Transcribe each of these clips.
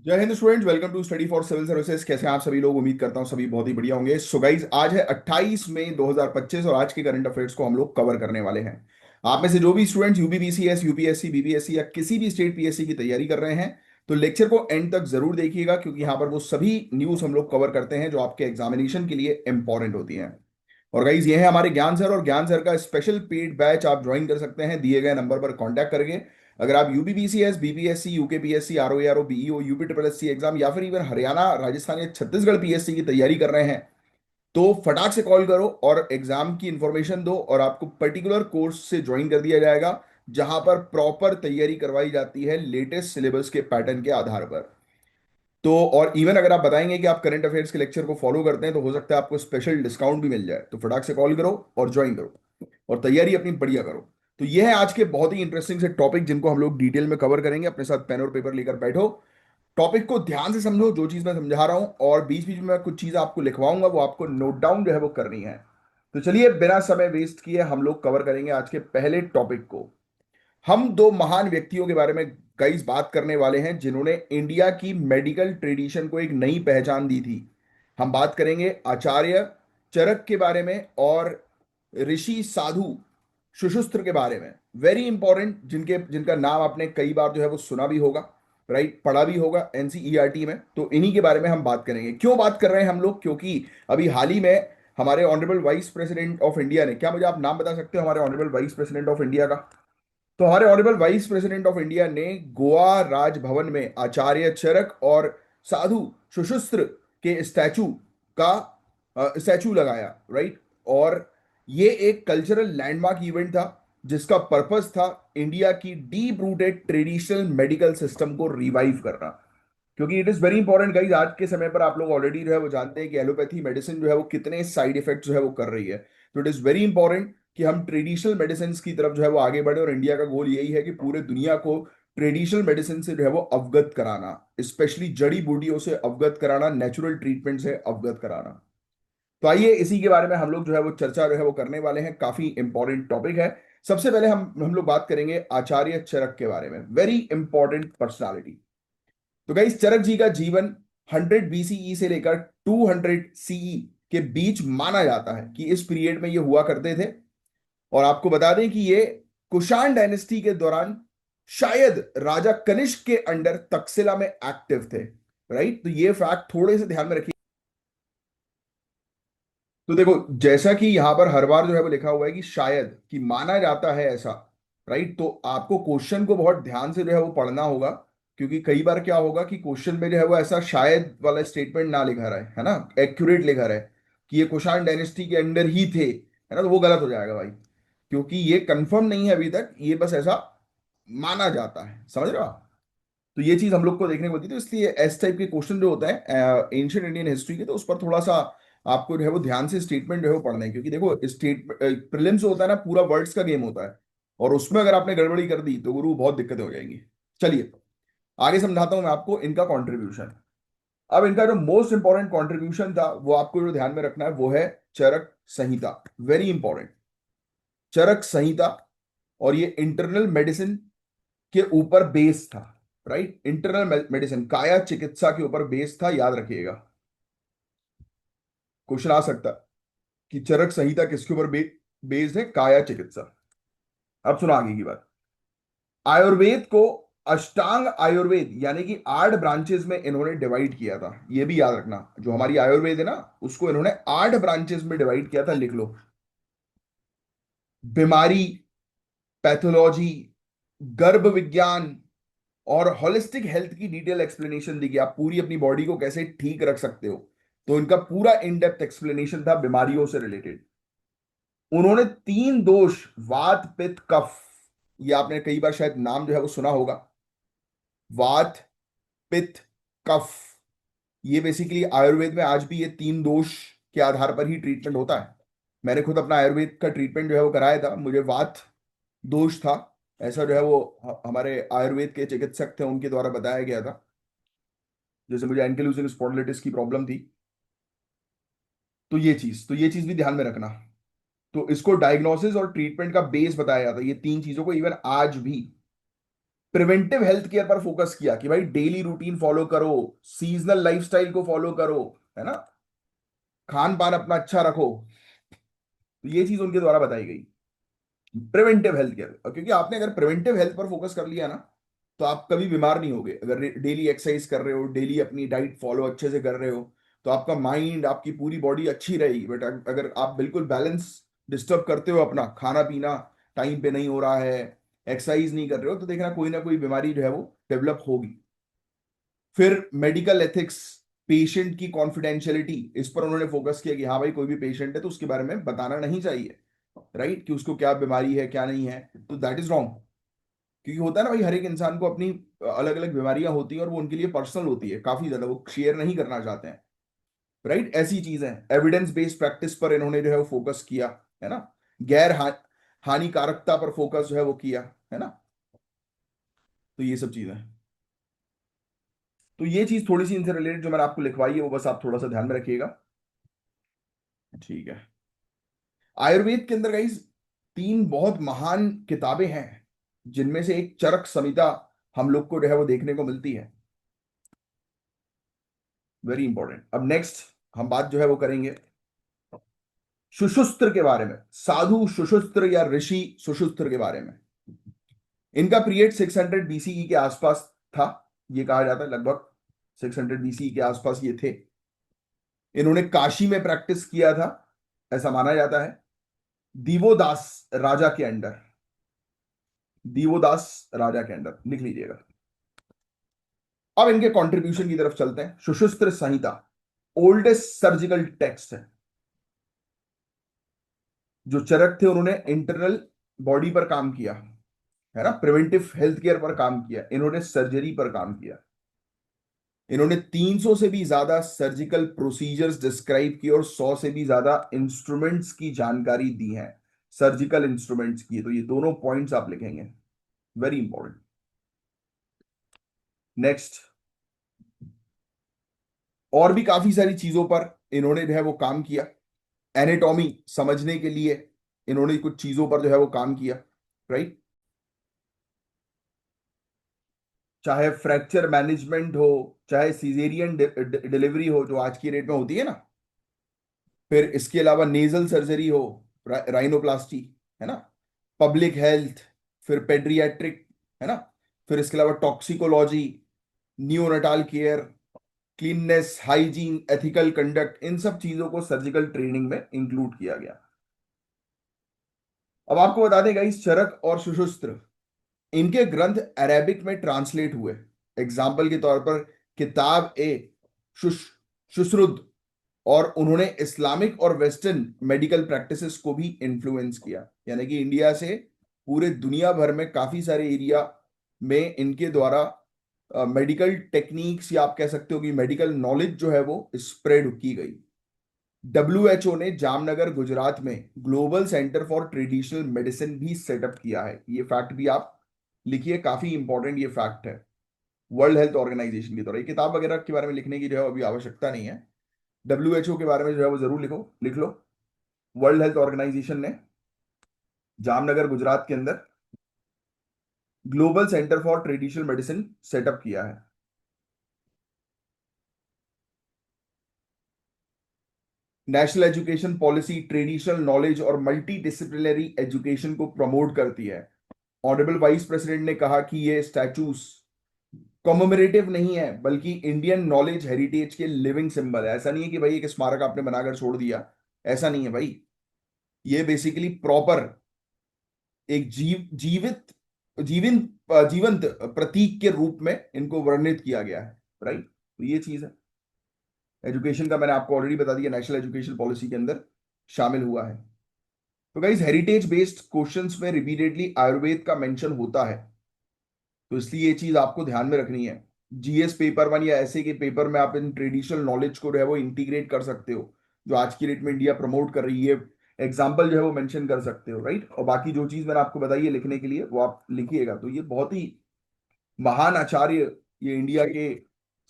जय हिंद students, welcome to study for civil services. कैसे हैं आप सभी लोग? उम्मीद करता हूं सभी बहुत ही बढ़िया होंगे। सो गाइज, आज है 28 मई 2025 और आज के करंट अफेयर्स को हम लोग कवर करने वाले हैं। आप में से जो भी स्टूडेंट्स यूपीपीसीएस, यूपीएससी, बीपीएससी या किसी भी स्टेट पीएससी की तैयारी कर रहे हैं, तो लेक्चर को एंड तक जरूर देखिएगा, क्योंकि यहाँ पर वो सभी न्यूज हम लोग कवर करते हैं जो आपके एग्जामिनेशन के लिए इंपॉर्टेंट होती हैं। और गाइज, ये है हमारे ज्ञान सर, और ज्ञान सर का स्पेशल पेड बैच आप ज्वाइन कर सकते हैं दिए गए नंबर पर कॉन्टैक्ट करके। अगर आप UPPCS, BPSC, UKPSC, RO, BEO, UP triple SC exam या फिर इवन हरियाणा, राजस्थान या छत्तीसगढ़ पीएससी की तैयारी कर रहे हैं, तो फटाक से कॉल करो और एग्जाम की इंफॉर्मेशन दो, और आपको पर्टिकुलर कोर्स से ज्वाइन कर दिया जाएगा जहां पर प्रॉपर तैयारी करवाई जाती है लेटेस्ट सिलेबस के पैटर्न के आधार पर। तो और इवन अगर आप बताएंगे कि आप करंट अफेयर्स के लेक्चर को फॉलो करते हैं, तो हो सकता है आपको स्पेशल डिस्काउंट भी मिल जाए। तो फटाक से कॉल करो और ज्वाइन करो और तैयारी अपनी बढ़िया करो। तो ये है आज के बहुत ही इंटरेस्टिंग से टॉपिक जिनको हम लोग डिटेल में कवर करेंगे। अपने साथ पेन और पेपर लेकर बैठो, टॉपिक को ध्यान से समझो, जो चीज मैं समझा रहा हूं, और बीच बीच में मैं कुछ चीजें आपको लिखवाऊंगा, वो आपको नोट डाउन जो है वो करनी है। तो चलिए, बिना समय वेस्ट किए हम लोग कवर करेंगे आज के पहले टॉपिक को। हम दो महान व्यक्तियों के बारे में गाइस बात करने वाले हैं जिन्होंने इंडिया की मेडिकल ट्रेडिशन को एक नई पहचान दी थी। हम बात करेंगे आचार्य चरक के बारे में और ऋषि साधु सुश्रुत के बारे में। वेरी इंपॉर्टेंट, जिनके जिनका नाम आपने कई बार जो है वो सुना भी होगा, राइट, पढ़ा भी होगा एनसीईआरटी में। तो इन्हीं के बारे में हम बात करेंगे। क्यों बात कर रहे हैं हम लोग? क्योंकि अभी हाल ही में हमारे honourable vice president of India ने, क्या मुझे आप नाम बता सकते हो हमारे honourable vice president of India का? तो हमारे honourable vice president of India ने गोवा राजभवन में आचार्य चरक और साधु सुश्रुत के स्टैचू का स्टैचू लगाया, राइट। और ये एक कल्चरल लैंडमार्क इवेंट था जिसका पर्पस था इंडिया की deep rooted traditional medical system को रिवाइव करना। क्योंकि it is very important guys, आज के समय पर आप लोग ऑलरेडी जो है वो जानते हैं कि एलोपैथी मेडिसिन जो है वो कितने साइड इफेक्ट जो है वो कर रही है। तो इट इज वेरी इंपॉर्टेंट कि हम ट्रेडिशनल मेडिसिन की तरफ जो है वो आगे बढ़े, और इंडिया का गोल यही है कि पूरे दुनिया को ट्रेडिशनल मेडिसिन से जो है वो अवगत कराना, स्पेशली जड़ी बूटियों से अवगत कराना, नेचुरल ट्रीटमेंट से अवगत कराना। तो आइए, इसी के बारे में हम लोग जो है वो चर्चा जो है वो करने वाले हैं। काफी इंपॉर्टेंट टॉपिक है। सबसे पहले हम लोग बात करेंगे आचार्य चरक के बारे में। Very important personality. तो गाइस, चरक जी का जीवन 100 बीसीई से लेकर 200 सीई के बीच माना जाता है कि इस पीरियड में ये हुआ करते थे। और आपको बता दें कि ये कुषाण डायनेस्टी के दौरान शायद राजा कनिष्क के अंडर तक्षशिला में एक्टिव थे, राइट। तो ये फैक्ट थोड़े से ध्यान में रखिए। तो देखो, जैसा कि यहां पर हर बार जो है वो लिखा हुआ है कि शायद, कि माना जाता है ऐसा, राइट। तो आपको क्वेश्चन को बहुत ध्यान से जो है वो पढ़ना होगा, क्योंकि कई बार क्या होगा कि क्वेश्चन में जो है वो ऐसा शायद वाला स्टेटमेंट ना लिखा रहे, है ना, एक्यूरेट लिखा रहे कि ये कुषाण डायनेस्टी के अंडर ही थे, है ना, तो वो गलत हो जाएगा भाई, क्योंकि ये कंफर्म नहीं है अभी तक, ये बस ऐसा माना जाता है। समझ रहे हो आप? तो ये चीज हम लोग को देखने को मिलती है। तो इसलिए एस टाइप के क्वेश्चन जो होता है एंशियंट इंडियन हिस्ट्री के, तो उस पर थोड़ा सा आपको जो है वो ध्यान से स्टेटमेंट जो है वो पढ़ना है, क्योंकि देखो स्टेट प्रीलिम्स होता है ना, पूरा वर्ड्स का गेम होता है, और उसमें अगर आपने गड़बड़ी कर दी तो गुरु बहुत दिक्कतें हो जाएंगी। चलिए, आगे समझाता हूं मैं आपको इनका कंट्रीब्यूशन। अब इनका जो मोस्ट इंपॉर्टेंट कंट्रीब्यूशन था वो आपको जो ध्यान में रखना है वो है चरक संहिता। वेरी इंपॉर्टेंट, चरक संहिता। और ये इंटरनल मेडिसिन के ऊपर बेस था, राइट। इंटरनल मेडिसिन, काया चिकित्सा के ऊपर बेस था, याद रखिएगा। क्वेश्चन आ सकता है कि चरक संहिता किसके ऊपर बेस्ड है? काया चिकित्सा। अब सुना आगे की बात। आयुर्वेद को अष्टांग आयुर्वेद यानी कि 8 ब्रांचेस में इन्होंने डिवाइड किया था। ये भी याद रखना, जो हमारी आयुर्वेद है ना, उसको इन्होंने 8 ब्रांचेस में डिवाइड किया था, लिख लो। बीमारी, पैथोलॉजी, गर्भ विज्ञान और होलिस्टिक हेल्थ की डिटेल एक्सप्लेनेशन दी कि आप पूरी अपनी बॉडी को कैसे ठीक रख सकते हो। तो इनका पूरा इन डेप्थ एक्सप्लेनेशन था बीमारियों से रिलेटेड। उन्होंने 3 दोष, वात पित्त कफ, ये आपने कई बार शायद नाम जो है वो सुना होगा, वात पित्त कफ। ये बेसिकली आयुर्वेद में आज भी ये 3 दोष के आधार पर ही ट्रीटमेंट होता है। मैंने खुद अपना आयुर्वेद का ट्रीटमेंट जो है वो कराया था, मुझे वात दोष था। ऐसा जो है वो हमारे आयुर्वेद के चिकित्सक थे, उनके द्वारा बताया गया था। जैसे मुझे एंकिलोजिंग स्पॉन्डिलिटिस की प्रॉब्लम थी। तो ये चीज भी ध्यान में रखना। तो इसको डायग्नोसिस और ट्रीटमेंट का बेस बताया जाता है, ये 3 चीजों को, इवन आज भी। प्रिवेंटिव हेल्थ केयर पर फोकस किया कि भाई डेली रूटीन फॉलो करो, सीजनल लाइफस्टाइल को फॉलो करो, है ना, खान पान अपना अच्छा रखो। तो ये चीज उनके द्वारा बताई गई, प्रिवेंटिव हेल्थ केयर। क्योंकि आपने अगर प्रिवेंटिव हेल्थ पर फोकस कर लिया ना, तो आप कभी बीमार नहीं होगे। अगर डेली एक्सरसाइज कर रहे हो, डेली अपनी डाइट फॉलो अच्छे से कर रहे हो, तो आपका माइंड, आपकी पूरी बॉडी अच्छी रहेगी। बट अगर आप बिल्कुल बैलेंस डिस्टर्ब करते हो, अपना खाना पीना टाइम पे नहीं हो रहा है, एक्सरसाइज नहीं कर रहे हो, तो देखना कोई ना कोई बीमारी जो है वो डेवलप होगी। फिर मेडिकल एथिक्स, पेशेंट की कॉन्फिडेंशियलिटी, इस पर उन्होंने फोकस किया कि हाँ भाई, कोई भी पेशेंट है तो उसके बारे में बताना नहीं चाहिए, राइट, कि उसको क्या बीमारी है क्या नहीं है। तो दैट इज रॉन्ग। क्योंकि होता है ना भाई, हर एक इंसान को अपनी अलग अलग बीमारियां होती हैं और वो उनके लिए पर्सनल होती है, काफी ज्यादा वो शेयर नहीं करना चाहते हैं, राइट। ऐसी चीजें, एविडेंस बेस्ड प्रैक्टिस पर इन्होंने जो है वो फोकस किया, है ना। गैर हानिकारकता पर फोकस जो है वो किया, है ना। तो ये सब चीजें, तो ये चीज थोड़ी सी इनसे रिलेटेड जो मैंने आपको लिखवाई है, वो बस आप थोड़ा सा ध्यान में रखिएगा। ठीक है। आयुर्वेद के अंदर गाइस तीन बहुत महान किताबें हैं, जिनमें से एक चरक संहिता हम लोग को जो है वो देखने को मिलती है। Very important. अब नेक्स्ट हम बात जो है वो करेंगे सुषुस्त्र के बारे में, साधु सुषुस्त्र या ऋषि सुषुस्त्र के बारे में। इनका पीरियड 600 बीसीई के आसपास था, ये कहा जाता है लगभग 600 बीसीई के आसपास ये थे। इन्होंने काशी में प्रैक्टिस किया था, ऐसा माना जाता है, दीवोदास राजा के अंडर। दीवोदास राजा के अंडर लिख लीजिएगा। अब इनके कंट्रीब्यूशन की तरफ चलते हैं। सुषुस्त्र संहिता ओल्डेस्ट सर्जिकल टेक्स्ट है। जो चरक थे उन्होंने इंटरनल बॉडी पर काम किया, है ना, प्रिवेंटिव हेल्थ केयर पर काम किया, इन्होंने सर्जरी पर काम किया। इन्होंने 300 से भी ज्यादा सर्जिकल प्रोसीजर्स डिस्क्राइब किए और 100 से भी ज्यादा इंस्ट्रूमेंट्स की जानकारी दी है, सर्जिकल इंस्ट्रूमेंट्स की। तो ये दोनों पॉइंट्स आप लिखेंगे, वेरी इंपॉर्टेंट। नेक्स्ट, और भी काफी सारी चीजों पर इन्होंने जो है वो काम किया। एनाटॉमी समझने के लिए इन्होंने कुछ चीजों पर जो है वो काम किया, राइट। चाहे फ्रैक्चर मैनेजमेंट हो, चाहे सीजेरियन डिलीवरी हो जो आज की डेट में होती है ना, फिर इसके अलावा नेजल सर्जरी हो, राइनोप्लास्टी, है ना, पब्लिक हेल्थ, फिर पेड्रियाट्रिक, है ना, फिर इसके अलावा toxicology, neonatal care, cleanness, hygiene, ethical conduct, इन सब चीजों को सर्जिकल ट्रेनिंग में इंक्लूड किया गया। अब आपको बता दें गाइस, चरक और सुषुस्त्र, इनके ग्रंथ अरेबिक में ट्रांसलेट हुए। एग्जाम्पल के तौर पर किताब ए शुश शुश्रुत। और उन्होंने इस्लामिक और वेस्टर्न मेडिकल प्रैक्टिसेस को भी इन्फ्लुएंस किया, यानी कि इंडिया से पूरे दुनिया भर में काफी सारे एरिया में इनके द्वारा मेडिकल टेक्निक्स, या आप कह सकते हो कि मेडिकल नॉलेज जो है वो स्प्रेड की गई। डब्ल्यूएचओ ने जामनगर गुजरात में global centre for traditional medicine भी सेटअप किया है। ये फैक्ट भी आप लिखिए, काफी इंपॉर्टेंट ये फैक्ट है। वर्ल्ड हेल्थ ऑर्गेनाइजेशन की तरह, ये किताब वगैरह के बारे में लिखने की जो है अभी आवश्यकता नहीं है। डब्ल्यूएचओ के बारे में जो है वो जरूर लिख लो। वर्ल्ड हेल्थ ऑर्गेनाइजेशन ने जामनगर गुजरात के अंदर global centre for traditional medicine setup किया है। National education policy traditional knowledge और मल्टी डिसिप्लिनरी एजुकेशन को प्रमोट करती है। ऑनरेबल वाइस प्रेसिडेंट ने कहा कि ये स्टैचूस कॉमेमोरेटिव नहीं है, बल्कि इंडियन नॉलेज हेरिटेज के लिविंग सिंबल है। ऐसा नहीं है कि भाई एक स्मारक आपने बनाकर छोड़ दिया, ऐसा नहीं है भाई। ये बेसिकली प्रॉपर एक जीवित जीवंत प्रतीक के रूप में इनको वर्णित किया गया है, राइट। तो ये चीज है। एजुकेशन का मैंने आपको ऑलरेडी बता दिया, नेशनल एजुकेशन पॉलिसी के अंदर शामिल हुआ है। तो गाइस, हेरिटेज बेस्ड क्वेश्चंस में रिपीटेडली आयुर्वेद का मेंशन होता है, तो इसलिए ये चीज आपको ध्यान में रखनी है। जीएस पेपर वन या ऐसे के पेपर में आप इन ट्रेडिशनल नॉलेज को जो है वो इंटीग्रेट कर सकते हो, जो आज की डेट में इंडिया प्रमोट कर रही है। एग्जाम्पल जो है वो मेंशन कर सकते हो, राइट। और बाकी जो चीज मैंने आपको बताई है लिखने के लिए, वो आप लिखिएगा। तो ये बहुत ही महान आचार्य, ये इंडिया के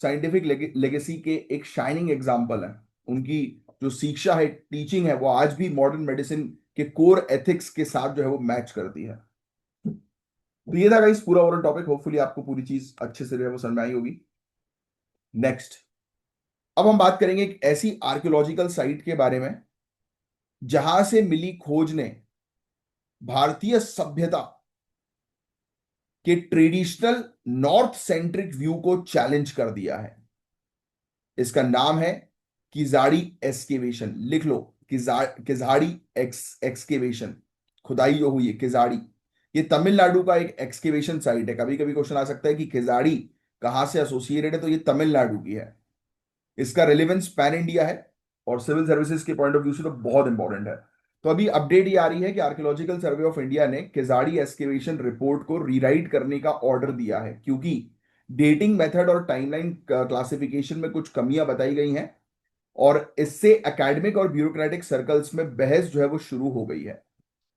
साइंटिफिक लेगेसी के एक शाइनिंग एग्जाम्पल है। उनकी जो शिक्षा है, टीचिंग है, वो आज भी मॉडर्न मेडिसिन के कोर एथिक्स के साथ जो है वो मैच करती है। तो ये था गाइस पूरा ओवरऑल टॉपिक। होपफुली आपको पूरी चीज अच्छे से जो है वो समझ में आई होगी। नेक्स्ट, अब हम बात करेंगे एक ऐसी आर्कियोलॉजिकल साइट के बारे में जहां से मिली खोज ने भारतीय सभ्यता के ट्रेडिशनल नॉर्थ सेंट्रिक व्यू को चैलेंज कर दिया है। इसका नाम है किजाड़ी एक्सकेवेशन। लिख लो, किजाड़ी एक्सकेवेशन, खुदाई जो हुई है किजाड़ी। ये तमिलनाडु का एक एक्सकेवेशन साइट है। कभी कभी क्वेश्चन आ सकता है कि किजाड़ी कहाँ से एसोसिएटेड है, तो ये तमिलनाडु की है। इसका रिलेवेंस पैन इंडिया है और सिविल सर्विसेज के पॉइंट ऑफ व्यू से तो बहुत इंपॉर्टेंट है। तो अभी अपडेट ये आ रही है कि आर्कियोलॉजिकल सर्वे ऑफ इंडिया ने केजाड़ी एस्केवेशन रिपोर्ट को रीराइट करने का ऑर्डर दिया है, क्योंकि डेटिंग मेथड और टाइमलाइन क्लासिफिकेशन में कुछ कमियां बताई गई हैं और इससे एकेडमिक और ब्यूरोक्रेटिक सर्कल्स में बहस जो है वो शुरू हो गई है।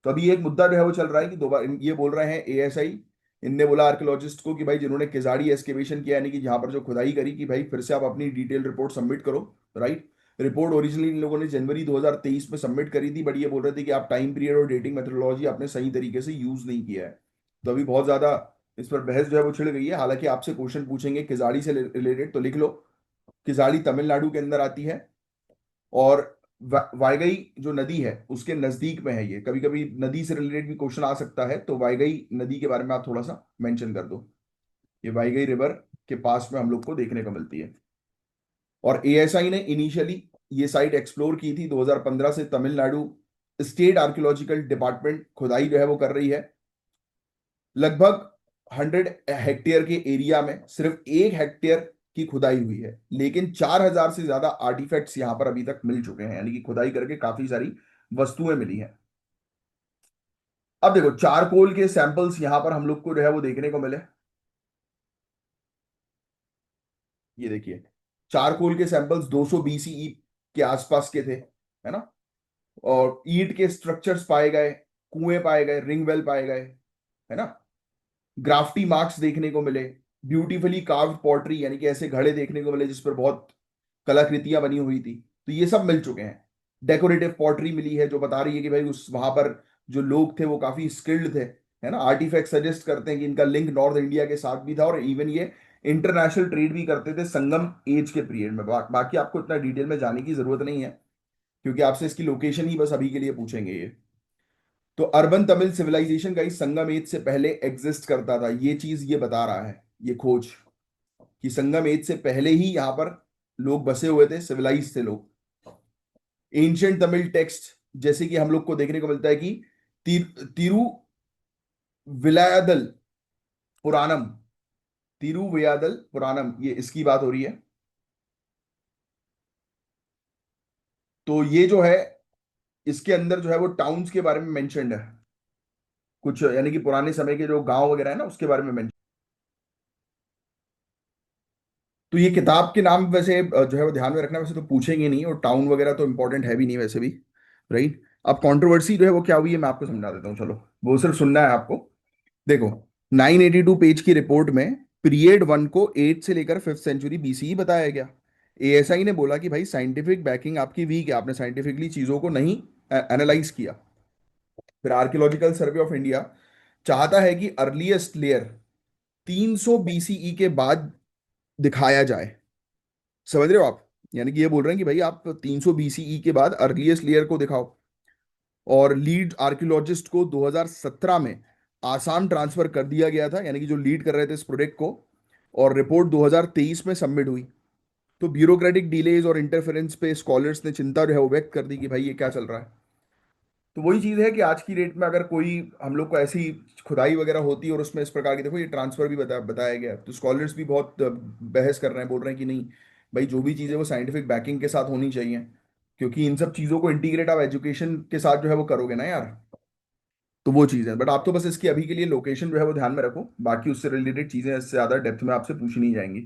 तो अभी एक मुद्दा जो है वो चल रहा है कि दोबारा ये बोल रहे हैं एएसआई, इनने बोला आर्कियोलॉजिस्ट को कि भाई जिन्होंने केजाड़ी एस्केवेशन किया, यानी कि जहां पर जो खुदाई करी, कि भाई फिर से आप अपनी डिटेल रिपोर्ट सबमिट करो। राइट। रिपोर्ट ओरिजिनली इन लोगों ने जनवरी 2023 में सबमिट करी थी, बट ये बोल रहे थे कि आप टाइम पीरियड और डेटिंग मेथोडोलॉजी आपने सही तरीके से यूज नहीं किया है। तो अभी बहुत ज्यादा इस पर बहस जो है वो छिड़ गई है। हालांकि आपसे क्वेश्चन पूछेंगे किजाड़ी से रिलेटेड, तो लिख लो, किजाड़ी तमिलनाडु के अंदर आती है और वाइगई जो नदी है उसके नजदीक में है। ये कभी कभी नदी से रिलेटेड भी क्वेश्चन आ सकता है, तो वाइगई नदी के बारे में आप थोड़ा सा मेंशन कर दो। ये वाइगई रिवर के पास में हम लोग को देखने को मिलती है। और एएसआई ने इनिशियली ये साइट एक्सप्लोर की थी 2015 से। तमिलनाडु स्टेट आर्कियोलॉजिकल डिपार्टमेंट खुदाई जो है वो कर रही है। लगभग 100 हेक्टेयर के एरिया में सिर्फ 1 हेक्टेयर की खुदाई हुई है, लेकिन 4,000 से ज्यादा आर्टिफैक्ट्स यहां पर अभी तक मिल चुके हैं, यानी कि खुदाई करके काफी सारी वस्तुएं मिली हैं। अब देखो, चारकोल के सैंपल्स यहां पर हम लोग को जो है वो देखने को मिले। ये देखिए, चारकोल के सैंपल्स 200 बीसीई के आसपास के थे, है ना। और ईंट के स्ट्रक्चर्स पाए गए, कुएं पाए गए, रिंग वेल पाए गए, है ना। ग्राफ्टी मार्क्स देखने को मिले, ब्यूटीफुली कार्व्ड पॉटरी, यानी कि ऐसे घड़े देखने को मिले जिस पर बहुत कलाकृतियां बनी हुई थी। तो ये सब मिल चुके हैं। डेकोरेटिव पॉटरी मिली है जो बता रही है कि भाई उस वहां पर जो लोग थे वो काफी स्किल्ड थे, है ना। आर्टिफैक्ट सजेस्ट करते हैं कि इनका लिंक नॉर्थ इंडिया के साथ भी था और इवन ये इंटरनेशनल ट्रेड भी करते थे संगम एज के पीरियड में। बाकी आपको इतना डिटेल में जाने की जरूरत नहीं है, क्योंकि आपसे इसकी लोकेशन ही बस अभी के लिए पूछेंगे ये। तो अर्बन तमिल सिविलाइजेशन का ही संगम एज से पहले एग्जिस्ट करता था, ये चीज ये बता रहा है ये खोज, कि संगम एज से पहले ही यहाँ पर लोग बसे हुए थे, सिविलाइज थे लोग। एंशियंट तमिल टेक्स्ट जैसे कि हम लोग को देखने को मिलता है कि तिरुविलायदल पुराणम, तिरुवियादल पुराणम, ये इसकी बात हो रही है। तो ये जो है, इसके अंदर जो है वो टाउन्स के बारे में मेंशन्ड है कुछ, यानी कि पुराने समय के जो गांव वगैरह है ना उसके बारे में mentioned। तो ये किताब के नाम वैसे जो है वो ध्यान में रखना, वैसे तो पूछेंगे नहीं, और टाउन वगैरह तो इंपॉर्टेंट है भी नहीं वैसे भी। राइट। अब कंट्रोवर्सी जो है वो क्या हुई है मैं आपको समझा देता हूँ, चलो। वो सिर्फ सुनना है आपको। देखो, 982 पेज की रिपोर्ट में पीरियड 1 को 8 से लेकर 5th सेंचुरी बीसीई बताया गया। एएसआई ने बोला कि भाई साइंटिफिक बैकिंग आपकी वीक है, आपने साइंटिफिकली चीजों को नहीं एनालाइज किया। फिर आर्कियोलॉजिकल सर्वे ऑफ इंडिया चाहता है कि अर्लीस्ट लेयर 300 बीसीई के बाद दिखाया जाए। समझ रहे हो आप? यानी कि ये बोल रहे हैं कि भाई आप 300 बीसीई के बाद अर्लीस्ट लेयर को दिखाओ। और लीड आर्कियोलॉजिस्ट को 2017 में आसाम ट्रांसफर कर दिया गया था, यानी कि जो लीड कर रहे थे इस प्रोजेक्ट को। और रिपोर्ट 2023 में सबमिट हुई। तो ब्यूरोक्रेटिक डिलेज और इंटरफेरेंस पे स्कॉलर्स ने चिंता जो है वो व्यक्त कर दी कि भाई ये क्या चल रहा है। तो वही चीज़ है कि आज की डेट में अगर कोई हम लोग को ऐसी खुदाई वगैरह होती है और उसमें इस प्रकार की, देखो ये ट्रांसफर भी बताया गया, तो स्कॉलर्स भी बहुत बहस कर रहे हैं, बोल रहे हैं कि नहीं भाई, जो भी चीज़ें वो साइंटिफिक बैकिंग के साथ होनी चाहिए, क्योंकि इन सब चीज़ों को इंटीग्रेट आप एजुकेशन के साथ जो है वो करोगे ना यार। तो वो चीज़ है, बट आप तो बस इसकी अभी के लिए लोकेशन जो है वो ध्यान में रखो, बाकी उससे रिलेटेड चीज़ें इससे ज़्यादा डेप्थ में आपसे पूछी नहीं जाएंगी।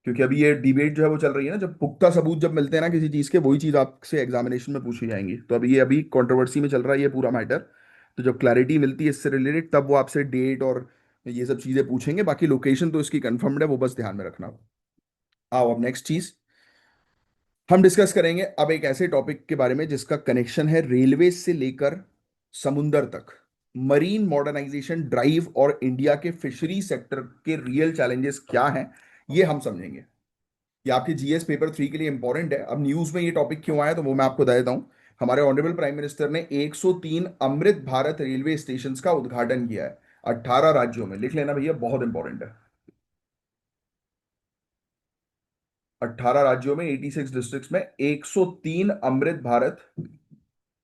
क्योंकि अभी ये डिबेट जो है वो चल रही है ना, जब पुख्ता सबूत जब मिलते हैं ना किसी चीज़ के, वही चीज़ आपसे एग्जामिनेशन में पूछी जाएंगी। तो अभी कंट्रोवर्सी में चल रहा है ये पूरा मैटर। तो जब क्लैरिटी मिलती है इससे रिलेटेड, तब वो आपसे डेट और ये सब चीज़ें पूछेंगे। बाकी लोकेशन तो इसकी कंफर्म्ड है, वो बस ध्यान में रखना। आओ अब नेक्स्ट चीज़ हम डिस्कस करेंगे, अब एक ऐसे टॉपिक के बारे में जिसका कनेक्शन है रेलवे से लेकर समुंदर तक। मरीन मॉडर्नाइजेशन ड्राइव और इंडिया के फिशरी सेक्टर के रियल चैलेंजेस क्या हैं, ये हम समझेंगे। ये आपके जीएस पेपर 3 के लिए इंपॉर्टेंट है। अब न्यूज में ये टॉपिक क्यों आया तो वो मैं आपको बता देता हूं। हमारे ऑनरेबल प्राइम मिनिस्टर ने 103 अमृत भारत रेलवे स्टेशन का उद्घाटन किया है 18 राज्यों में। लिख लेना भैया, बहुत इंपॉर्टेंट है। 18 राज्यों में 86 डिस्ट्रिक्ट्स में 103 अमृत भारत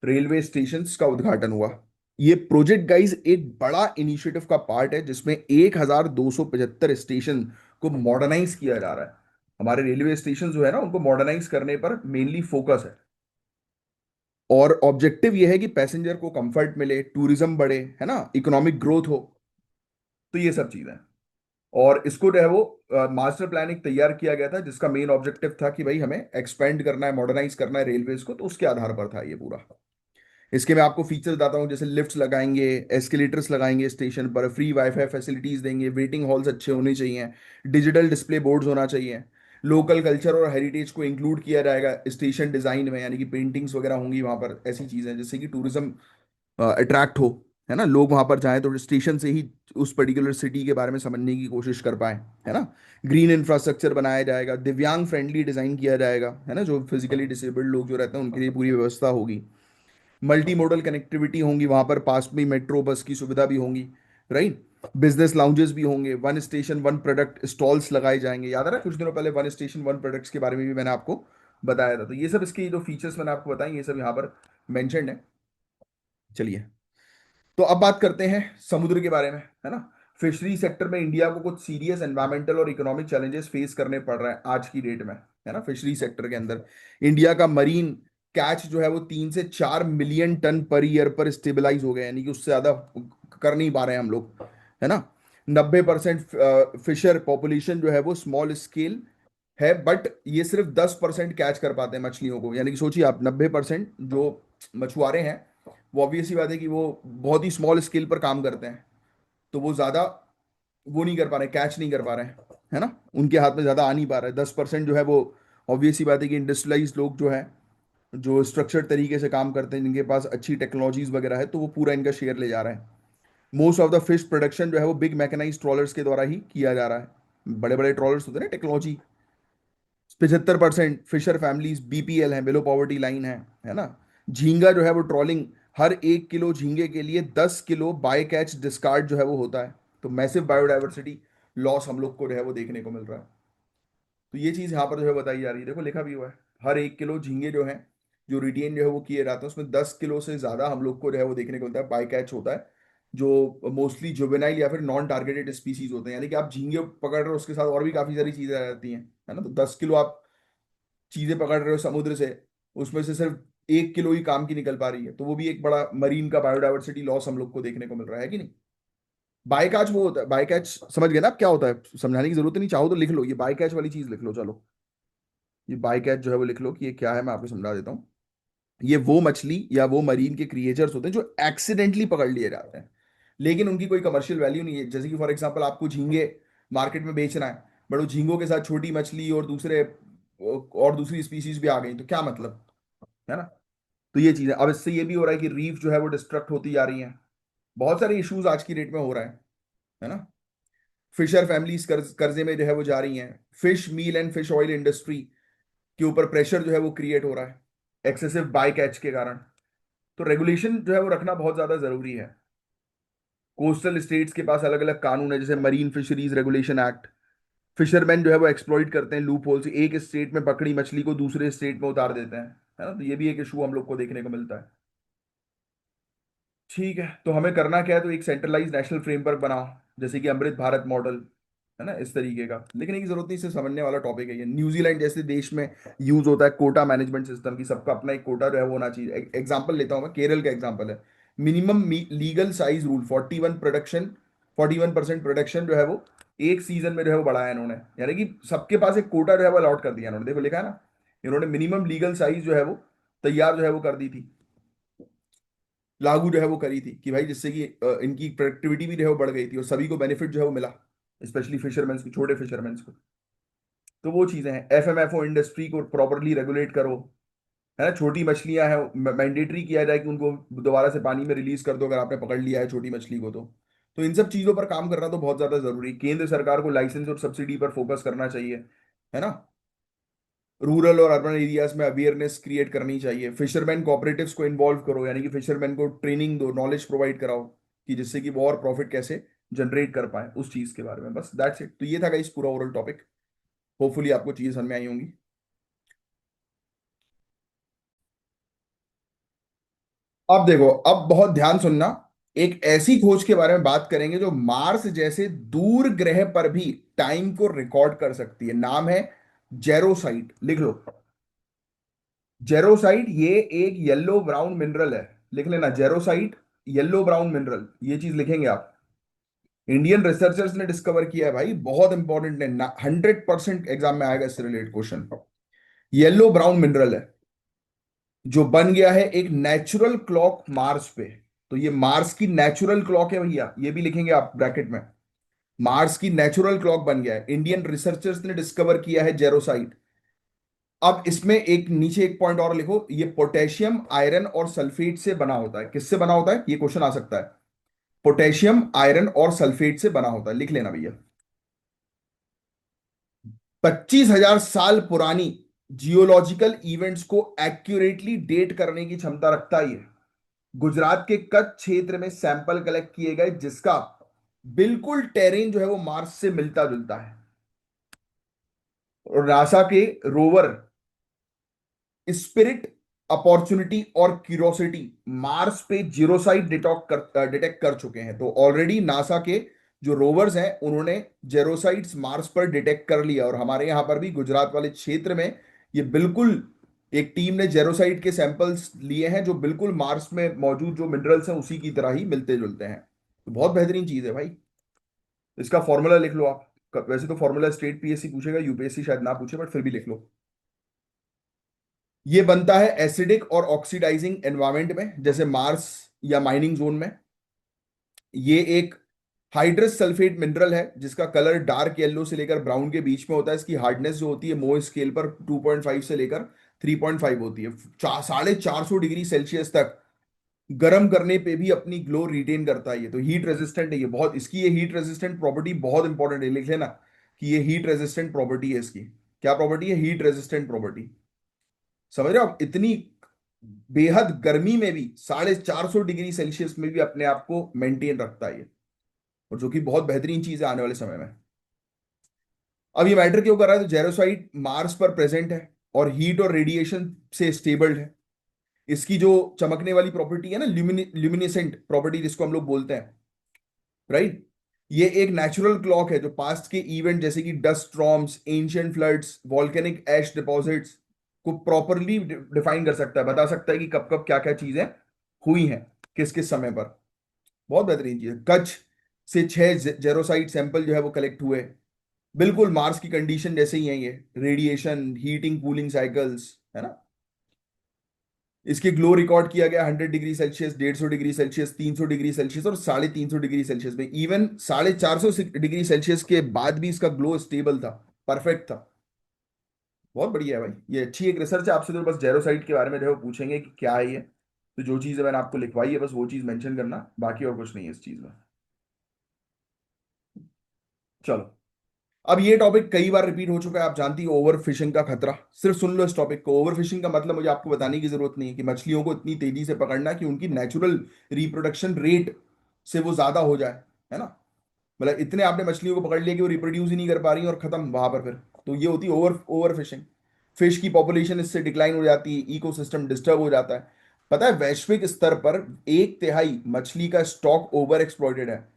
रेलवे स्टेशन का उद्घाटन हुआ। ये प्रोजेक्ट गाइज एक बड़ा इनिशिएटिव का पार्ट है जिसमें 1275 स्टेशन को मॉडर्नाइज किया जा रहा है। हमारे रेलवे स्टेशन जो है ना, उनको मॉडर्नाइज करने पर मेनली फोकस है। और ऑब्जेक्टिव यह है कि पैसेंजर को कंफर्ट मिले, टूरिज्म बढ़े, है ना, इकोनॉमिक ग्रोथ हो। तो ये सब चीजें। और इसको जो है वो मास्टर प्लान एक तैयार किया गया था जिसका मेन ऑब्जेक्टिव था कि भाई हमें एक्सपेंड करना है, मॉडर्नाइज करना है रेलवेज को, तो उसके आधार पर था ये पूरा। इसके मैं आपको फीचर्स बताता हूँ, जैसे लिफ्ट्स लगाएंगे, एस्केलेटर्स लगाएंगे स्टेशन पर, फ्री वाईफाई फैसिलिटीज देंगे, वेटिंग हॉल्स अच्छे होने चाहिए, डिजिटल डिस्प्ले बोर्ड्स होना चाहिए, लोकल कल्चर और हेरिटेज को इंक्लूड किया जाएगा स्टेशन डिजाइन में, यानी कि पेंटिंग्स वगैरह होंगी वहां पर, ऐसी चीजें जिससे कि टूरिज्म अट्रैक्ट हो, है ना, लोग वहां पर जाएं तो स्टेशन से ही उस पर्टिकुलर सिटी के बारे में समझने की कोशिश कर पाए, है ना। ग्रीन इंफ्रास्ट्रक्चर बनाया जाएगा, दिव्यांग फ्रेंडली डिजाइन किया जाएगा, है ना, जो फिजिकली डिसेबल्ड लोग जो रहते हैं उनके लिए पूरी व्यवस्था होगी। मल्टी मॉडल कनेक्टिविटी होंगी वहां पर, पास में मेट्रो बस की सुविधा भी होंगी, राइट। बिजनेस लाउंजेस भी होंगे, one station one product stalls लगाए जाएंगे। याद आ रहा है कुछ दिनों पहले वन स्टेशन वन प्रोडक्ट्स के बारे में भी मैंने आपको बताया था। तो ये सब इसके जो फीचर्स मैंने आपको बताए ये सब यहाँ पर मेंशन्ड है। चलिए, तो अब बात करते हैं समुद्र के बारे में, है ना। फिशरी सेक्टर में इंडिया को कुछ सीरियस एनवायरमेंटल और इकोनॉमिक चैलेंजेस फेस करने पड़ रहे हैं आज की डेट में, है ना। फिशरी सेक्टर के अंदर इंडिया का मरीन कैच जो है वो 3 से 4 मिलियन टन पर ईयर पर स्टेबलाइज हो गया, यानी कि उससे ज्यादा कर नहीं पा रहे हैं हम लोग, है ना। 90% फिशर पॉपुलेशन जो है वो स्मॉल स्केल है, बट ये सिर्फ 10% कैच कर पाते हैं मछलियों को। यानी कि सोचिए आप, 90% जो मछुआरे हैं वो ऑब्वियस सी बात है कि वो बहुत ही स्मॉल स्केल पर काम करते हैं, तो वो ज्यादा वो नहीं कर पा रहे, कैच नहीं कर पा रहे हैं, है ना। उनके हाथ में ज्यादा आ नहीं पा रहा है। 10% जो है वो ऑब्वियस सी बात है कि इंडस्ट्रियलाइज लोग जो है, जो स्ट्रक्चर्ड तरीके से काम करते हैं, जिनके पास अच्छी टेक्नोलॉजीज वगैरह है, तो वो पूरा इनका शेयर ले जा रहा है। Most of the fish production जो है वो बिग मैकेनाइज ट्रॉलर्स के द्वारा ही किया जा रहा है। बड़े बड़े ट्रॉलर्स होते हैं ना, टेक्नोलॉजी। 75% फिशर फैमिलीज बीपीएल है, बिलो पॉवर्टी लाइन है ना। झींगा जो है वो ट्रॉलिंग, हर 1 किलो झींगे के लिए 10 किलो बाय कैच डिस्कार्ड जो है वो होता है। तो मैसिव बायोडाइवर्सिटी लॉस हम लोग को जो है वो देखने को मिल रहा है। तो ये चीज यहाँ पर जो है बताई जा रही है, देखो लिखा भी हुआ है, हर 1 किलो झींगे जो है, जो रिटेन जो है वो किए जाते हैं, उसमें 10 किलो से ज्यादा हम लोग को जो है वो देखने को मिलता है, बाय कैच होता है, जो मोस्टली जुवेनाइल या फिर नॉन टारगेटेड स्पीसीज होते हैं। यानी कि आप झींगे पकड़ रहे हो, उसके साथ और भी काफी सारी चीजें आ जाती हैं, है ना। तो 10 किलो आप चीजें पकड़ रहे हो समुद्र से, उसमें से सिर्फ 1 किलो ही काम की निकल पा रही है, तो वो भी एक बड़ा मरीन का बायोडाइवर्सिटी लॉस हम लोग को देखने को मिल रहा है कि नहीं। बाय कैच वो होता है, बाय कैच समझ गए ना आप क्या होता है, समझाने की जरूरत नहीं, चाहो तो लिख लो, ये बाय कैच वाली चीज लिख लो, चलो। ये बाय कैच जो है वो लिख लो कि ये क्या है, मैं आपको समझा देता हूँ। ये वो मछली या वो मरीन के क्रिएचर्स होते हैं जो एक्सीडेंटली पकड़ लिए जाते हैं, लेकिन उनकी कोई कमर्शियल वैल्यू नहीं है। जैसे कि फॉर एग्जांपल आपको झींगे मार्केट में बेचना है, बट वो झींगों के साथ छोटी मछली और दूसरी स्पीसीज भी आ गई, तो क्या मतलब, है ना। तो ये चीज है। अब इससे ये भी हो रहा है कि रीफ जो है वो डिस्ट्रक्ट होती जा रही हैं। बहुत सारे इश्यूज आज की डेट में हो रहा है ना। फिशर फैमिलीज कर्जे में जो है वो जा रही हैं। Fish meal and fish oil industry के ऊपर प्रेशर जो है वो क्रिएट हो रहा है एक्सेसिव बाय कैच के कारण। तो रेगुलेशन जो है वो रखना बहुत ज्यादा जरूरी है। कोस्टल स्टेट्स के पास अलग अलग कानून है, जैसे marine fisheries regulation act. Fisherman जो है वो एक्सप्लॉइट करते हैं लूप होल से, एक स्टेट में पकड़ी मछली को दूसरे स्टेट में उतार देते हैं, है ना। तो ये भी एक इशू हम लोग को देखने को मिलता है। ठीक है, तो हमें करना क्या है, तो एक सेंट्रलाइज नेशनल फ्रेमवर्क बनाओ, जैसे कि अमृत भारत मॉडल, है ना, इस तरीके का। लिखने की जरूरत नहीं, इसे समझने वाला टॉपिक है ये। न्यूजीलैंड जैसे देश में यूज होता है कोटा मैनेजमेंट सिस्टम की, सबका अपना एक कोटा जो है वो होना चाहिए। एग्जाम्पल लेता हूँ मैं, केरल का एग्जाम्पल है। Minimum legal size rule 41% production जो है वो एक सीजन में जो है वो बढ़ाया इन्होंने, यानी कि सबके पास एक कोटा जो है वो अलॉट कर दिया इन्होंने। देखो लिखा है ना, इन्होंने मिनिमम लीगल साइज जो है वो तैयार जो है वो कर दी थी, लागू जो है वो करी थी कि भाई जिससे कि इनकी प्रोडक्टिविटी भी जो है वो बढ़ गई थी और सभी को बेनिफिट जो है वो मिला, स्पेशली फिशरमैन को, छोटे फिशरमैन को। तो वो चीजें हैं। एफएमएफओ इंडस्ट्री को प्रॉपरली रेगुलेट करो, है ना, छोटी मछलियां हैं, मैंडेटरी किया जाए कि उनको दोबारा से पानी में रिलीज कर दो अगर आपने पकड़ लिया है छोटी मछली को। तो इन सब चीजों पर काम करना तो बहुत ज्यादा जरूरी है। केंद्र सरकार को लाइसेंस और सब्सिडी पर फोकस करना चाहिए, है ना। रूरल और अर्बन एरियाज में अवेयरनेस क्रिएट करनी चाहिए। फिशरमैन कोऑपरेटिव्स को इन्वॉल्व करो, यानी कि फिशरमैन को ट्रेनिंग दो, नॉलेज प्रोवाइड कराओ कि जिससे कि वो और प्रॉफिट कैसे जनरेट कर पाए उस चीज के बारे में। बस दैट्स इट। तो ये था गाइस पूरा ओवरऑल टॉपिक। होपफुली आपको चीजें समझ में आई होंगी। अब देखो, अब बहुत ध्यान सुनना। एक ऐसी खोज के बारे में बात करेंगे जो मार्स जैसे दूर ग्रह पर भी टाइम को रिकॉर्ड कर सकती है। नाम है जेरोसाइट, लिख लो। जेरोसाइट, ये एक येलो ब्राउन मिनरल है। लिख लेना जेरोसाइट, येलो ब्राउन मिनरल, ये चीज लिखेंगे आप। इंडियन रिसर्चर्स ने डिस्कवर किया है भाई, बहुत इंपॉर्टेंट है, 100% एग्जाम में आएगा इससे related question. Yellow brown mineral है जो बन गया है एक नेचुरल क्लॉक मार्स पे। तो ये मार्स की नेचुरल क्लॉक है भैया, ये भी लिखेंगे आप ब्रैकेट में। मार्स की नेचुरल क्लॉक बन गया है, इंडियन रिसर्चर्स ने डिस्कवर किया है जेरोसाइट। अब इसमें एक नीचे एक पॉइंट और लिखो, ये पोटेशियम आयरन और सल्फेट से बना होता है। किससे बना होता है, ये क्वेश्चन आ सकता है। पोटेशियम आयरन और सल्फेट से बना होता है, लिख लेना भैया। 25,000 साल पुरानी जियोलॉजिकल इवेंट्स को एक्यूरेटली डेट करने की क्षमता रखता है ये। गुजरात के कच्छ क्षेत्र में सैंपल कलेक्ट किए गए जिसका बिल्कुल टेरेन जो है वो मार्स से मिलता जुलता है। और नासा के रोवर स्पिरिट, अपॉर्चुनिटी और क्यूरोसिटी मार्स पे जीरोसाइट डिटेक्ट कर चुके हैं। तो ऑलरेडी नासा के जो रोवर्स हैं उन्होंने जेरोसाइट्स मार्स पर डिटेक्ट कर लिया, और हमारे यहां पर भी गुजरात वाले क्षेत्र में ये बिल्कुल एक टीम ने जेरोसाइट के सैंपल्स लिए हैं जो बिल्कुल मार्स में मौजूद जो मिनरल्स हैं उसी की तरह ही मिलते जुलते हैं। तो बहुत बेहतरीन चीज है भाई। इसका फॉर्मूला लिख लो आप। वैसे तो फॉर्मूला स्टेट पीएससी पूछेगा, यूपीएससी शायद ना पूछे, बट फिर भी लिख लो। ये बनता है एसिडिक और ऑक्सीडाइजिंग एनवायरनमेंट में, जैसे मार्स या माइनिंग जोन में। ये एक हाइड्रस सल्फेट मिनरल है जिसका कलर डार्क येलो से लेकर ब्राउन के बीच में होता है। इसकी हार्डनेस जो होती है मोह स्केल पर 2.5 से लेकर 3.5 होती है। 450 डिग्री सेल्सियस तक गर्म करने पे भी अपनी ग्लो रिटेन करता है ये। तो हीट रेजिस्टेंट है ये बहुत। इसकी ये हीट रेजिस्टेंट प्रॉपर्टी बहुत इंपॉर्टेंट है, लिख लेना कि ये हीट रेजिस्टेंट प्रॉपर्टी है इसकी। क्या प्रॉपर्टी है, हीट रेजिस्टेंट प्रॉपर्टी। समझ रहे हो आप, इतनी बेहद गर्मी में भी 450 डिग्री सेल्सियस में भी अपने आप को मेंटेन रखता है ये। और जो कि बहुत बेहतरीन चीज है आने वाले समय में। अब ये मैटर क्यों कर रहा है, तो जेरोसाइट मार्स पर प्रेजेंट है और हीट और रेडिएशन से स्टेबल्ड है। इसकी जो चमकने वाली प्रॉपर्टी है ना, ल्यूमिनेसेंट प्रॉपर्टी जिसको हम लोग बोलते हैं, राइट। ये एक नेचुरल क्लॉक है जो पास्ट के इवेंट जैसे कि dust storms, ancient floods, volcanic ash deposits को प्रॉपरली डिफाइन कर सकता है, बता सकता है कि कब कब क्या क्या चीजें हुई हैं, किस किस समय पर। बहुत बेहतरीन चीज है। कच्छ से 6 जेरोसाइट सैंपल जो है वो कलेक्ट हुए। बिल्कुल मार्स की कंडीशन जैसे ही है ये, रेडिएशन, हीटिंग, कूलिंग साइकिल्स, है ना। इसके ग्लो रिकॉर्ड किया गया 100 degree Celsius, 150 degree Celsius, 300 degree Celsius और 350 डिग्री सेल्सियस में। इवन 450 डिग्री सेल्सियस के बाद भी इसका ग्लो स्टेबल था, परफेक्ट था। बहुत बढ़िया है भाई, ये अच्छी एक रिसर्च है। आपसे तो बस जेरोसाइट के बारे में जो है वो पूछेंगे कि क्या है ये। तो जो चीज़ मैंने आपको लिखवाई है बस वो चीज़ मेंशन करना, बाकी और कुछ नहीं है इस चीज़ में। चलो, अब ये टॉपिक कई बार रिपीट हो चुका है, आप जानती हो, ओवर फिशिंग का खतरा। सिर्फ सुन लो इस टॉपिक को। ओवर फिशिंग का मतलब मुझे आपको बताने की जरूरत नहीं है कि मछलियों को इतनी तेजी से पकड़ना कि उनकी नेचुरल रिप्रोडक्शन रेट से वो ज्यादा हो जाए, है ना। मतलब इतने आपने मछलियों को पकड़ लिया कि वो रिप्रोड्यूस ही नहीं कर पा रही और खत्म वहां पर फिर। तो ये होती है ओवर ओवर फिशिंग। फिश की पॉपुलेशन इससे डिक्लाइन हो जाती है, इकोसिस्टम डिस्टर्ब हो जाता है। पता है वैश्विक स्तर पर 1/3 मछली का स्टॉक ओवर एक्सप्लॉइटेड है।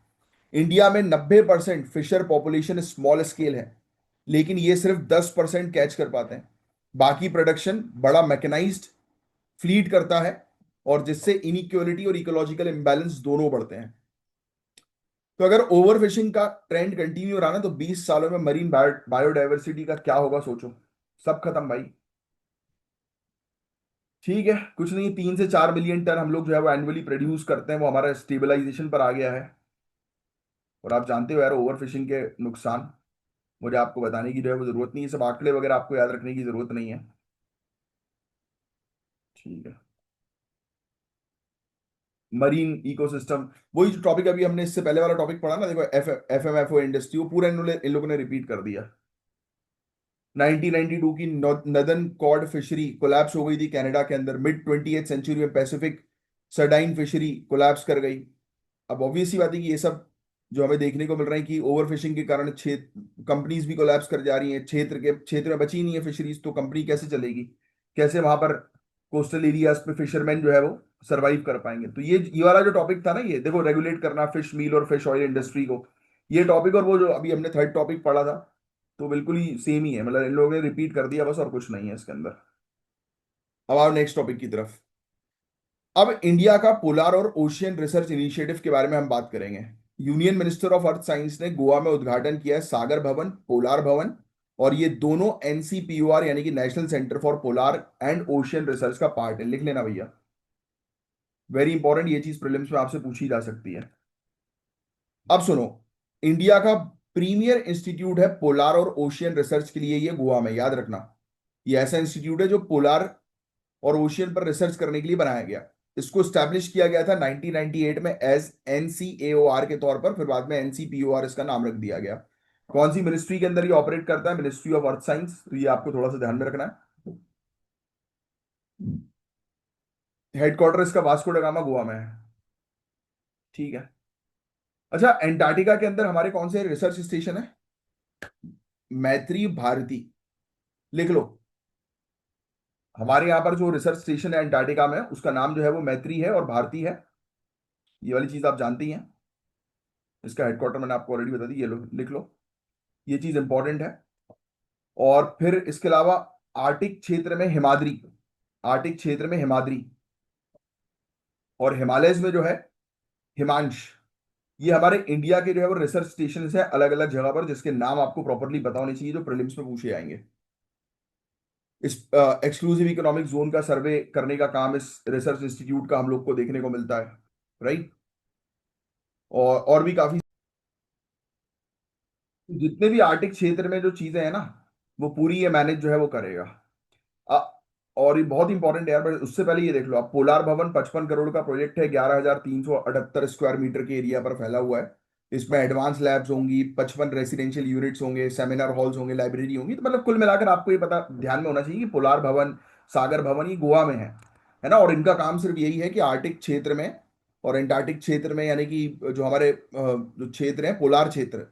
इंडिया में 90% फिशर पॉपुलेशन स्मॉल स्केल है, लेकिन ये सिर्फ 10% कैच कर पाते हैं। बाकी प्रोडक्शन बड़ा मैकेनाइज्ड फ्लीट करता है, और जिससे इनइक्वालिटी और इकोलॉजिकल इंबैलेंस दोनों बढ़ते हैं। तो अगर ओवर फिशिंग का ट्रेंड कंटिन्यू रहा ना तो 20 सालों में मरीन बायोडाइवर्सिटी का क्या होगा सोचो। सब खत्म भाई। ठीक है, कुछ नहीं, 3 से 4 मिलियन टन हम लोग जो है वो एनुअली प्रोड्यूस करते हैं, वो हमारा स्टेबलाइजेशन पर आ गया है। और आप जानते हो यार ओवर फिशिंग के नुकसान, मुझे आपको बताने की जो है वो जरूरत नहीं है, सब आंकड़े वगैरह आपको याद रखने की जरूरत नहीं है। ठीक है। मरीन इकोसिस्टम, वही जो टॉपिक अभी हमने इससे पहले वाला टॉपिक पढ़ा ना, देखो F M F O industry, वो पूरा इन लोगों ने रिपीट कर दिया। 1992 की नदन कॉड फिशरी कोलैप्स हो गई थी कनाडा के अंदर। मिड 20th सेंचुरी में पैसिफिक सर्डाइन फिशरी कोलैप्स कर गई। अब ऑब्वियस सी बात है कि ये सब जो हमें देखने को मिल रहा है कि ओवर फिशिंग के कारण क्षेत्र कंपनीज भी कोलैप्स कर जा रही हैं, क्षेत्र में बची नहीं है फिशरीज, तो कंपनी कैसे चलेगी, कैसे वहां पर कोस्टल एरियाज पे फिशरमैन जो है वो सरवाइव कर पाएंगे। तो ये वाला जो टॉपिक था ना, ये देखो रेगुलेट करना फिश मील और फिश ऑयल इंडस्ट्री को, ये टॉपिक और वो जो अभी हमने थर्ड टॉपिक पढ़ा था, तो बिल्कुल ही सेम ही है, मतलब इन लोगों ने रिपीट कर दिया बस, और कुछ नहीं है इसके अंदर। अब आओ नेक्स्ट टॉपिक की तरफ। अब इंडिया का पोलार और ओशियन रिसर्च इनिशिएटिव के बारे में हम बात करेंगे। Union minister of earth science ने गोवा में उद्घाटन किया है सागर भवन, पोलार भवन, और ये दोनों एनसीपीओआर यानी कि national centre for polar and ocean research का पार्ट है, लिख लेना भैया। वेरी इंपॉर्टेंट, ये चीज प्रीलिम्स में आपसे पूछी जा सकती है। अब सुनो, इंडिया का प्रीमियर इंस्टीट्यूट है पोलार और ओशियन रिसर्च के लिए, ये गोवा में, याद रखना। ये ऐसा इंस्टीट्यूट है जो पोलार और ओशियन पर रिसर्च करने के लिए बनाया गया। इसको स्टैब्लिश किया गया था 1998 में एज एनसीएओआर के तौर पर, फिर बाद में एनसीपीओआर इसका नाम रख दिया गया। कौन सी मिनिस्ट्री के अंदर ये ऑपरेट करता है? मिनिस्ट्री ऑफ अर्थ साइंस, तो ये आपको थोड़ा सा ध्यान में रखना है। हेडक्वार्टर इसका वास्को ड गामा गोवा में है। ठीक है। अच्छा, एंटार्क्टिका के अंदर हमारे कौन से रिसर्च स्टेशन है? मैत्री भारती, लिख लो। हमारे यहाँ पर जो रिसर्च स्टेशन है एंटार्क्टिका में, उसका नाम जो है वो मैत्री है और भारती है। ये वाली चीज आप जानती हैं। इसका हेडक्वार्टर मैंने आपको ऑलरेडी बता दी, ये लो, लिख लो, ये चीज इंपॉर्टेंट है। और फिर इसके अलावा आर्टिक क्षेत्र में हिमाद्री, आर्टिक क्षेत्र में हिमाद्री, और हिमालयस में जो है हिमांश। ये हमारे इंडिया के जो है वो रिसर्च स्टेशन है अलग अलग जगह पर, जिसके नाम आपको प्रॉपरली पता होने चाहिए, जो प्रीलिम्स में पूछे आएंगे। इस एक्सक्लूसिव इकोनॉमिक जोन का सर्वे करने का काम इस रिसर्च इंस्टीट्यूट का हम लोग को देखने को मिलता है, राइट। और भी काफी, जितने भी आर्टिक क्षेत्र में जो चीजें हैं ना, वो पूरी ये मैनेज जो है वो करेगा। अ, और ये बहुत इंपॉर्टेंट है यार, बट उससे पहले ये देख लो आप, पोलार भवन 55 करोड़ का प्रोजेक्ट है, 11,378 स्क्वायर मीटर के एरिया पर फैला हुआ है। इसमें एडवांस लैब्स होंगी, 55 रेसिडेंशियल यूनिट्स होंगे, सेमिनार हॉल्स होंगे, लाइब्रेरी होंगी, तो मतलब कुल मिलाकर आपको ये पता ध्यान में होना चाहिए कि पोलार भवन, सागर भवन, ये गोवा में है ना। और इनका काम सिर्फ यही है कि आर्टिक क्षेत्र में और एंटार्क्टिक क्षेत्र में, यानी कि जो हमारे जो क्षेत्र है पोलार क्षेत्र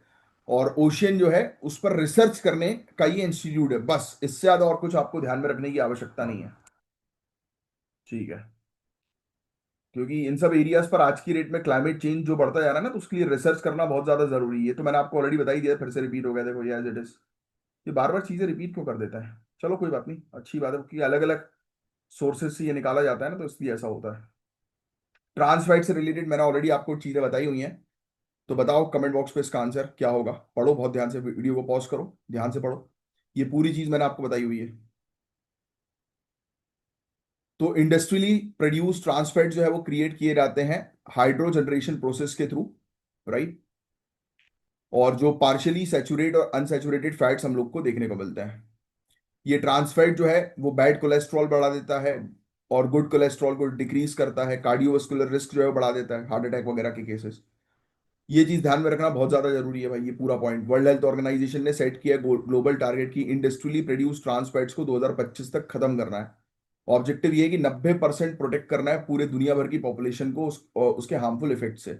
और ओशियन जो है, उस पर रिसर्च करने का ये इंस्टीट्यूट है, बस। इससे ज्यादा और कुछ आपको ध्यान में रखने की आवश्यकता नहीं है। ठीक है। क्योंकि इन सब एरियाज पर आज की डेट में क्लाइमेट चेंज जो बढ़ता जा रहा है ना, तो उसके लिए रिसर्च करना बहुत ज्यादा जरूरी है। तो मैंने आपको ऑलरेडी बताई दिया, फिर से रिपीट हो गया, देखो ये एज इट इज। ये बार बार चीजें रिपीट क्यों कर देता है? चलो कोई बात नहीं, अच्छी बात है, क्योंकि अलग अलग सोर्सेज से ये निकाला जाता है ना, तो इसलिए ऐसा होता है। ट्रांसफाइट से रिलेटेड मैंने ऑलरेडी आपको चीजें बताई हुई हैं। तो बताओ कमेंट बॉक्स पे इसका आंसर क्या होगा। पढ़ो बहुत ध्यान से, वीडियो को पॉज करो, ध्यान से पढ़ो। ये पूरी चीज मैंने आपको बताई हुई है। तो इंडस्ट्रियली प्रोड्यूस ट्रांसफैट जो है वो क्रिएट किए जाते हैं हाइड्रो जनरेशन प्रोसेस के थ्रू, राइट। और जो पार्शियली सैचुरेट और अनसैचुरेटेड फैट्स हम लोग को देखने को मिलते हैं। ये ट्रांसफैट जो है वो बैड कोलेस्ट्रॉल बढ़ा देता है और गुड कोलेस्ट्रॉल को डिक्रीज करता है। कार्डियोवास्कुलर रिस्क जो है वो बढ़ा देता है, हार्ट अटैक वगैरह के केसेस। ये चीज ध्यान में रखना बहुत ज्यादा जरूरी है भाई, ये पूरा पॉइंट। वर्ल्ड हेल्थ ऑर्गेनाइजेशन ने सेट किया ग्लोबल टारगेट की इंडस्ट्रियली प्रोड्यूस ट्रांसफैट्स को 2025 तक खत्म करना है। ऑब्जेक्टिव ये है कि 90% प्रोटेक्ट करना है पूरे दुनिया भर की पॉपुलेशन को उसके हार्मफुल इफेक्ट से।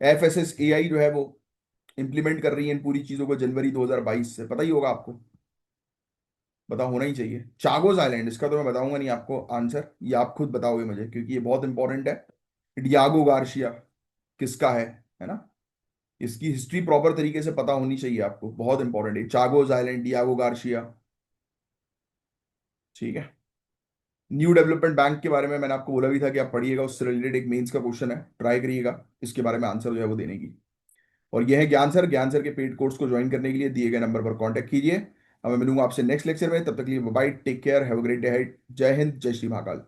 एफएसएसएआई जो है वो इंप्लीमेंट कर रही है इन पूरी चीजों को जनवरी 2022 से, पता ही होगा आपको, पता होना ही चाहिए। चागोस आइलैंड, इसका तो मैं बताऊंगा नहीं आपको आंसर, ये आप खुद बताओगे मुझे, क्योंकि ये बहुत इंपॉर्टेंट है। डियागो गार्शिया किसका है ना। इसकी हिस्ट्री प्रॉपर तरीके से पता होनी चाहिए आपको, बहुत इंपॉर्टेंट है। Chagos island, Diego Garcia. ठीक है। न्यू डेवलपमेंट बैंक के बारे में मैंने आपको बोला भी था कि आप पढ़िएगा, उससे रिलेटेड एक मेंस का क्वेश्चन है, ट्राई करिएगा इसके बारे में आंसर जो है वो देने की। और यह है ज्ञान सर के पेड कोर्स को ज्वाइन करने के लिए दिए गए नंबर पर कांटेक्ट कीजिए। अब मैं मिलूंगा आपसे नेक्स्ट लेक्चर में, तब तक के लिए bye, take care, have a great day, जय हिंद, जय श्री महाकाल।